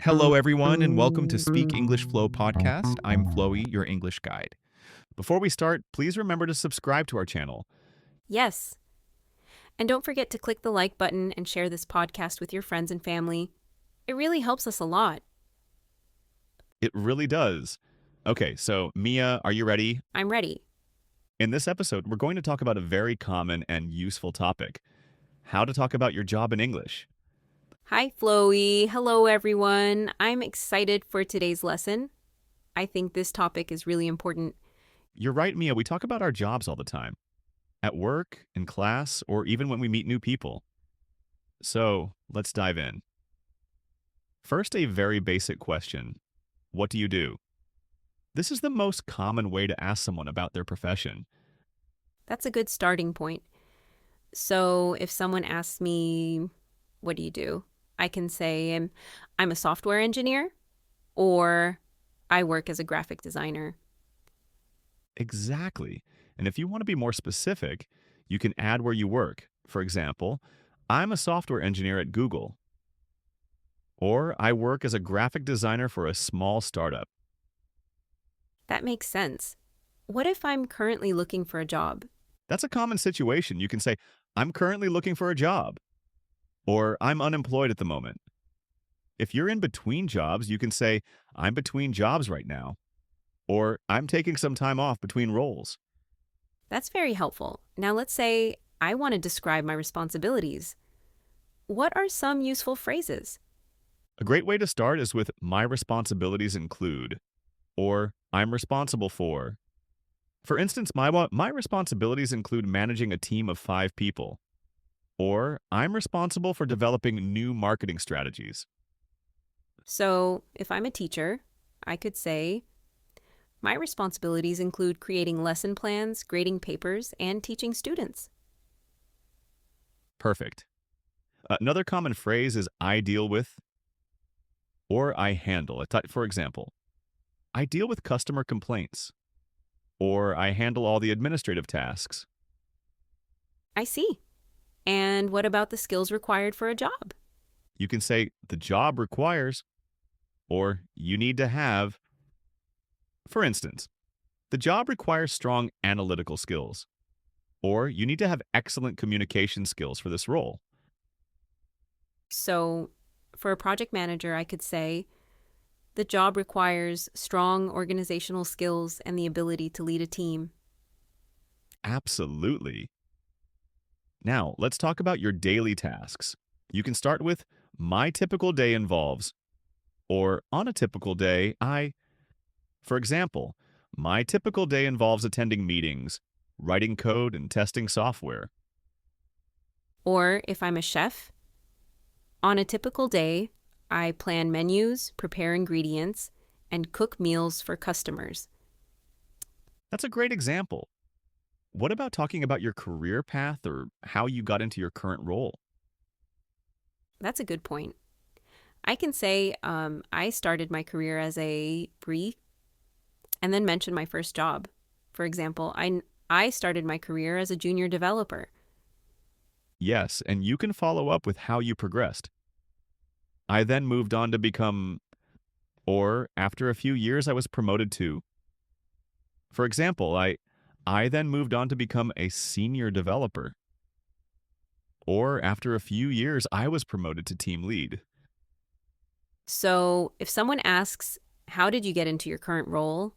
Hello, everyone, and welcome to Speak English Flow podcast. I'm Flowy, your English guide. Before we start, please remember to subscribe to our channel. Yes. And don't forget to click the like button and share this podcast with your friends and family. It really helps us a lot. It really does. Okay, so Mia, are you ready? I'm ready. In this episode, we're going to talk about a very common and useful topic: how to talk about your job in English. Hi, Flowy. Hello, everyone. I'm excited for today's lesson. I think this topic is really important. You're right, Mia, we talk about our jobs all the time, at work, in class, or even when we meet new people. So let's dive in. First, a very basic question: what do you do? This is the most common way to ask someone about their profession. That's a good starting point. So if someone asks me, what do you do? I can say I'm a software engineer, or I work as a graphic designer. Exactly. And if you want to be more specific, you can add where you work. For example, I'm a software engineer at Google. Or I work as a graphic designer for a small startup. That makes sense. What if I'm currently looking for a job? That's a common situation. You can say, I'm currently looking for a job. Or I'm unemployed at the moment. If you're in between jobs, you can say, I'm between jobs right now. Or I'm taking some time off between roles. That's very helpful. Now let's say I want to describe my responsibilities. What are some useful phrases? A great way to start is with my responsibilities include, or I'm responsible for. For instance, my responsibilities include managing a team of 5 people. Or I'm responsible for developing new marketing strategies. So if I'm a teacher, I could say, my responsibilities include creating lesson plans, grading papers, and teaching students. Perfect. Another common phrase is I deal with or I handle. For example, I deal with customer complaints, or I handle all the administrative tasks. I see. And what about the skills required for a job? You can say the job requires, or you need to have. For instance, the job requires strong analytical skills, or you need to have excellent communication skills for this role. So for a project manager, I could say, the job requires strong organizational skills and the ability to lead a team. Absolutely. Now, let's talk about your daily tasks. You can start with my typical day involves, or on a typical day, For example, my typical day involves attending meetings, writing code, and testing software. Or if I'm a chef, on a typical day, I plan menus, prepare ingredients, and cook meals for customers. That's a great example. What about talking about your career path or how you got into your current role? That's a good point. I can say I started my career as a brief and then mention my first job. For example, I started my career as a junior developer. Yes, and you can follow up with how you progressed. I then moved on to become, or after a few years, I was promoted to. For example, I then moved on to become a senior developer. Or after a few years, I was promoted to team lead. So if someone asks, how did you get into your current role?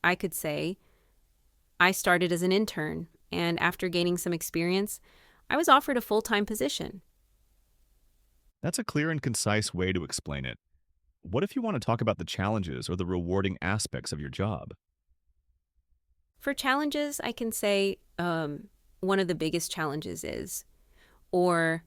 I could say, I started as an intern, and after gaining some experience, I was offered a full-time position. That's a clear and concise way to explain it. What if you want to talk about the challenges or the rewarding aspects of your job? For challenges, I can say one of the biggest challenges is, or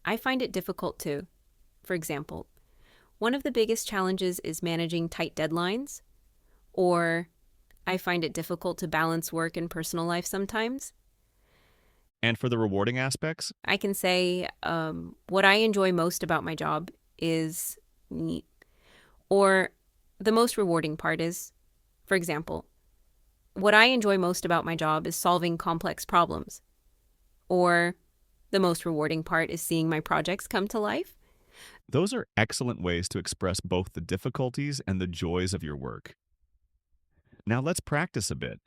I find it difficult to. For example, one of the biggest challenges is managing tight deadlines, or I find it difficult to balance work and personal life sometimes. And for the rewarding aspects? I can say what I enjoy most about my job is neat. Or the most rewarding part is, for example, what I enjoy most about my job is solving complex problems. Or the most rewarding part is seeing my projects come to life. Those are excellent ways to express both the difficulties and the joys of your work. Now let's practice a bit.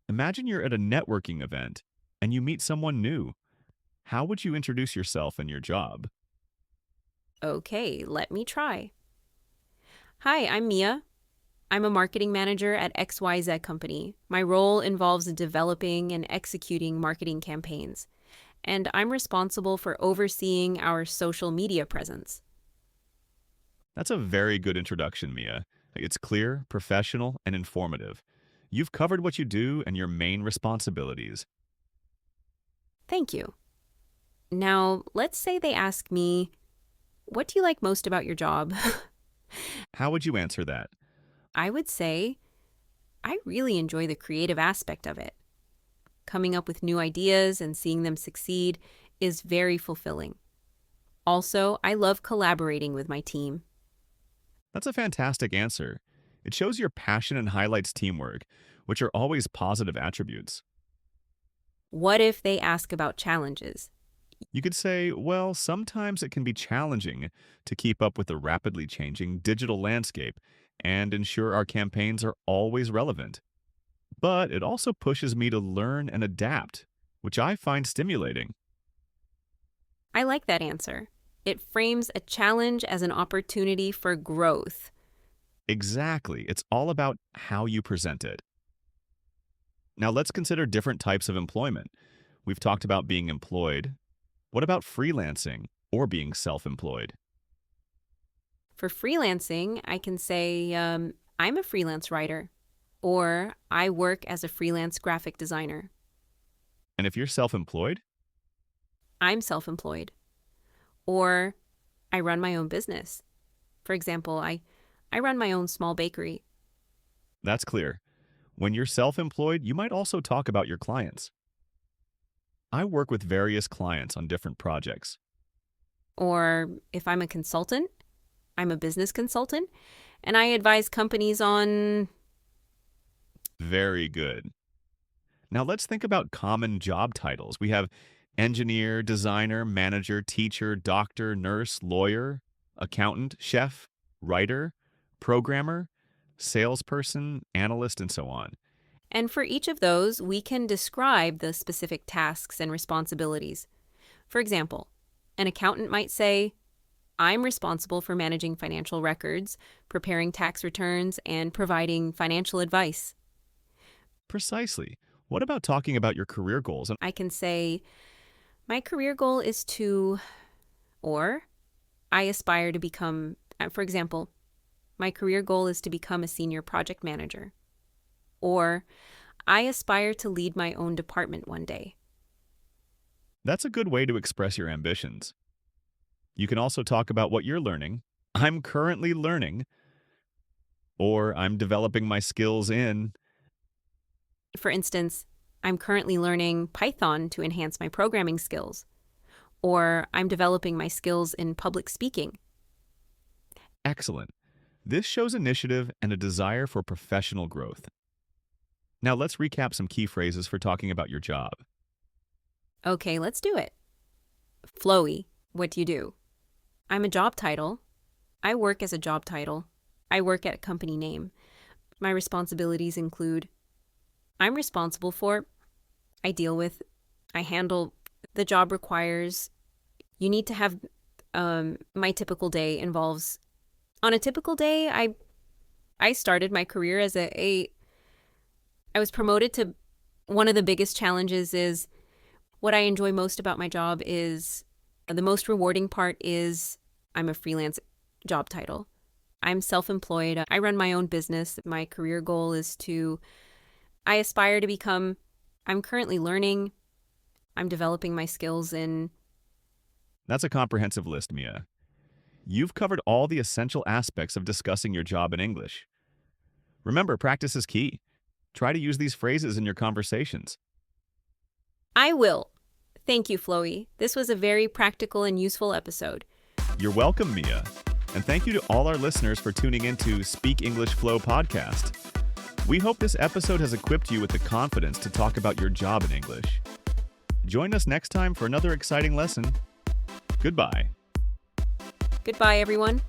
Imagine you're at a networking event and you meet someone new. How would you introduce yourself and your job? Okay, let me try. Hi, I'm Mia. I'm a marketing manager at XYZ Company. My role involves developing and executing marketing campaigns, and I'm responsible for overseeing our social media presence. That's a very good introduction, Mia. It's clear, professional, and informative. You've covered what you do and your main responsibilities. Thank you. Now, let's say they ask me, what do you like most about your job? How would you answer that? I would say, I really enjoy the creative aspect of it. Coming up with new ideas and seeing them succeed is very fulfilling. Also, I love collaborating with my team. That's a fantastic answer. It shows your passion and highlights teamwork, which are always positive attributes. What if they ask about challenges? You could say, well, sometimes it can be challenging to keep up with the rapidly changing digital landscape and ensure our campaigns are always relevant. But it also pushes me to learn and adapt, which I find stimulating. I like that answer. It frames a challenge as an opportunity for growth. Exactly. It's all about how you present it. Now let's consider different types of employment. We've talked about being employed. What about freelancing or being self-employed? For freelancing, I can say I'm a freelance writer, or I work as a freelance graphic designer. And if you're self-employed, I'm self employed, or I run my own business. For example, I run my own small bakery, that's clear. When you're self-employed, you might also talk about your clients. I work with various clients on different projects. or if I'm a consultant, I'm a business consultant, and I advise companies on. Very good. Now let's think about common job titles. We have engineer, designer, manager, teacher, doctor, nurse, lawyer, accountant, chef, writer, programmer, salesperson, analyst, and so on. And for each of those, we can describe the specific tasks and responsibilities. For example, an accountant might say, I'm responsible for managing financial records, preparing tax returns, and providing financial advice. Precisely. What about talking about your career goals? And I can say, my career goal is to, or I aspire to become, for example, my career goal is to become a senior project manager. Or I aspire to lead my own department one day. that's a good way to express your ambitions. You can also talk about what you're learning. I'm currently learning, or I'm developing my skills in. For instance, I'm currently learning Python to enhance my programming skills. Or I'm developing my skills in public speaking. Excellent. This shows initiative and a desire for professional growth. Now let's recap some key phrases for talking about your job. Okay, let's do it. Flowy, what do you do? I'm a job title. I work as a job title. I work at a company name. My responsibilities include I'm responsible for, I deal with, I handle, the job requires, you need to have, my typical day involves, on a typical day, I started my career as I was promoted to, one of the biggest challenges is, what I enjoy most about my job is, the most rewarding part is I'm a freelance job title. I'm self-employed. I run my own business. My career goal is to, I aspire to become, I'm currently learning, I'm developing my skills in. That's a comprehensive list, Mia. You've covered all the essential aspects of discussing your job in English. Remember, practice is key. Try to use these phrases in your conversations. I will. Thank you, Flowy. This was a very practical and useful episode. You're welcome, Mia. And thank you to all our listeners for tuning in to Speak English Flow podcast. We hope this episode has equipped you with the confidence to talk about your job in English. Join us next time for another exciting lesson. Goodbye. Goodbye, everyone.